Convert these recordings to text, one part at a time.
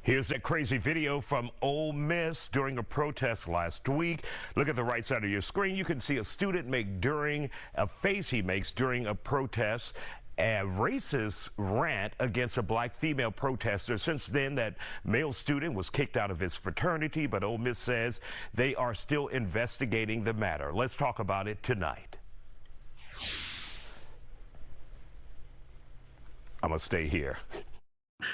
Here's that crazy video from Ole Miss during a protest last week. Look at the right side of your screen. You can see a student make during a face he makes during a protest. A racist rant against a black female protester. Since then, that male student was kicked out of his fraternity, but Ole Miss says they are still investigating the matter. Let's talk about it tonight. I'm gonna stay here.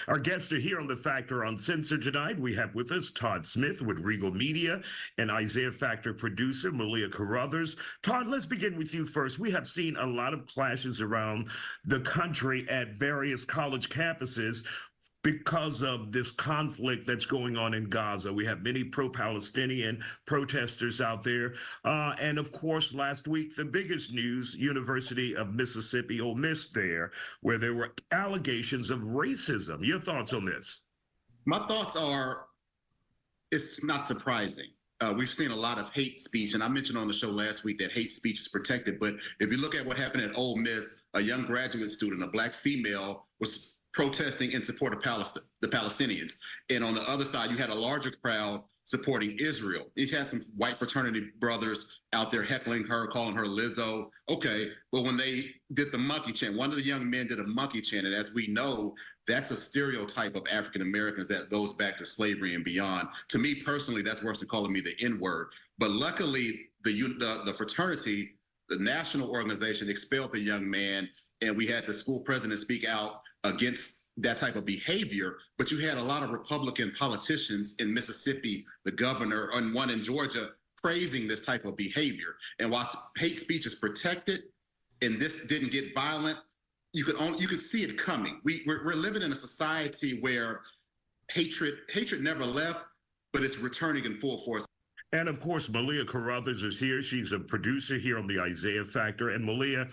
Our guests are here on the Factor Uncensored tonight. We have with us Todd Smith with Regal Media and isiah-factor producer Malia Carruthers. Todd, let's begin with you first. We have seen a lot of clashes around the country at various college campuses because of this conflict that's going on in Gaza. We have many pro-Palestinian protesters out there. And of course, last week, the biggest news, University of Mississippi, Ole Miss there, where there were allegations of racism. Your thoughts on this? My thoughts are, it's not surprising. We've seen a lot of hate speech, and I mentioned on the show last week that hate speech is protected. But if you look at what happened at Ole Miss, a young graduate student, a black female, was protesting in support of the Palestinians. And on the other side, you had a larger crowd supporting Israel. You had some white fraternity brothers out there heckling her, calling her Lizzo. Okay, but when they did the monkey chant, one of the young men did a monkey chant, and as we know, that's a stereotype of African Americans that goes back to slavery and beyond. To me personally, that's worse than calling me the N-word. But luckily, the fraternity, the national organization, expelled the young man, and we had the school president speak out against that type of behavior. But you had a lot of Republican politicians in Mississippi, the governor, and one in Georgia, praising this type of behavior. And while hate speech is protected, and this didn't get violent, you could see it coming. We're living in a society where hatred never left, but it's returning in full force. And of course, Malia Carruthers is here. She's a producer here on the isiah-factor. And Malia,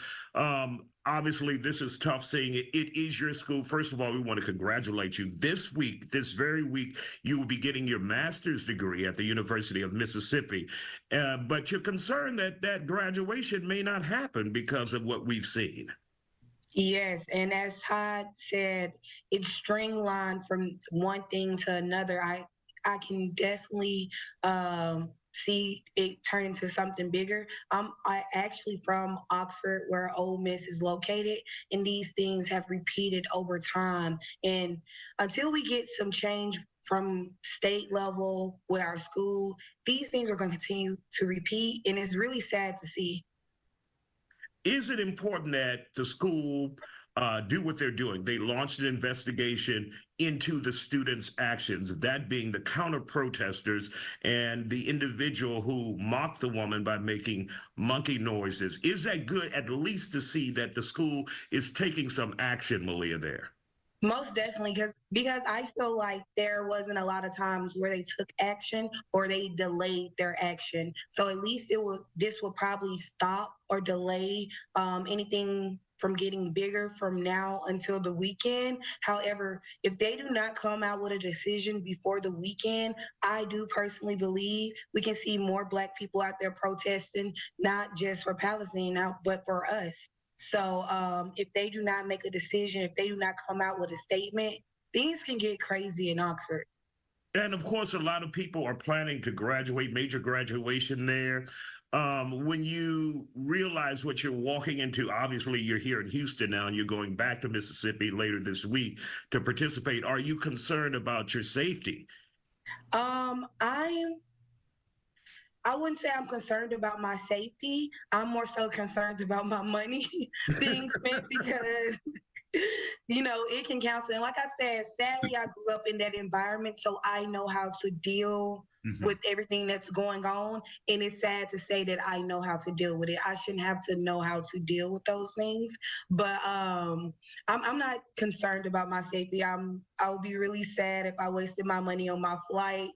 obviously, this is tough seeing it. It is your school. First of all, we want to congratulate you. This week, this very week, you will be getting your master's degree at the University of Mississippi. But you're concerned that that graduation may not happen because of what we've seen. Yes, and as Todd said, it's streamlined from one thing to another. I can definitely see it turn into something bigger. I actually from Oxford, where Ole Miss is located, and these things have repeated over time. And until we get some change from state level with our school, these things are going to continue to repeat, and it's really sad to see. Is it important that the school do what they're doing? They launched an investigation into the students' actions, that being the counter-protesters and the individual who mocked the woman by making monkey noises. Is that good, at least to see that the school is taking some action, Malia, there? Most definitely, because I feel like there wasn't a lot of times where they took action or they delayed their action. So at least this will probably stop or delay anything from getting bigger from now until the weekend. However, if they do not come out with a decision before the weekend, I do personally believe we can see more Black people out there protesting, not just for Palestine now, but for us. So if they do not make a decision, if they do not come out with a statement, things can get crazy in Oxford. And of course, a lot of people are planning to graduate, major graduation there. When you realize what you're walking into, obviously you're here in Houston now and you're going back to Mississippi later this week to participate. Are you concerned about your safety? I wouldn't say I'm concerned about my safety. I'm more so concerned about my money being spent because, it can counsel. And like I said, sadly, I grew up in that environment, so I know how to deal with everything that's going on. And it's sad to say that I know how to deal with it. I shouldn't have to know how to deal with those things. But I'm not concerned about my safety. I would be really sad if I wasted my money on my flight,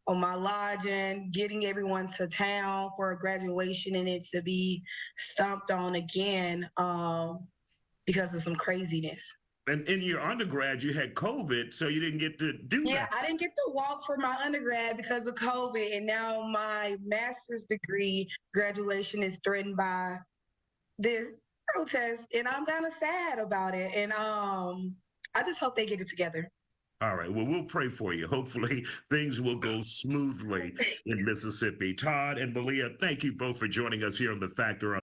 on my lodging, getting everyone to town for a graduation and it to be stomped on again because of some craziness. And in your undergrad, you had COVID, so you didn't get to do that. Yeah, I didn't get to walk for my undergrad because of COVID, and now my master's degree graduation is threatened by this protest, and I'm kind of sad about it. And I just hope they get it together. All right. Well, we'll pray for you. Hopefully, things will go smoothly in Mississippi. Todd and Malia, thank you both for joining us here on the Factor on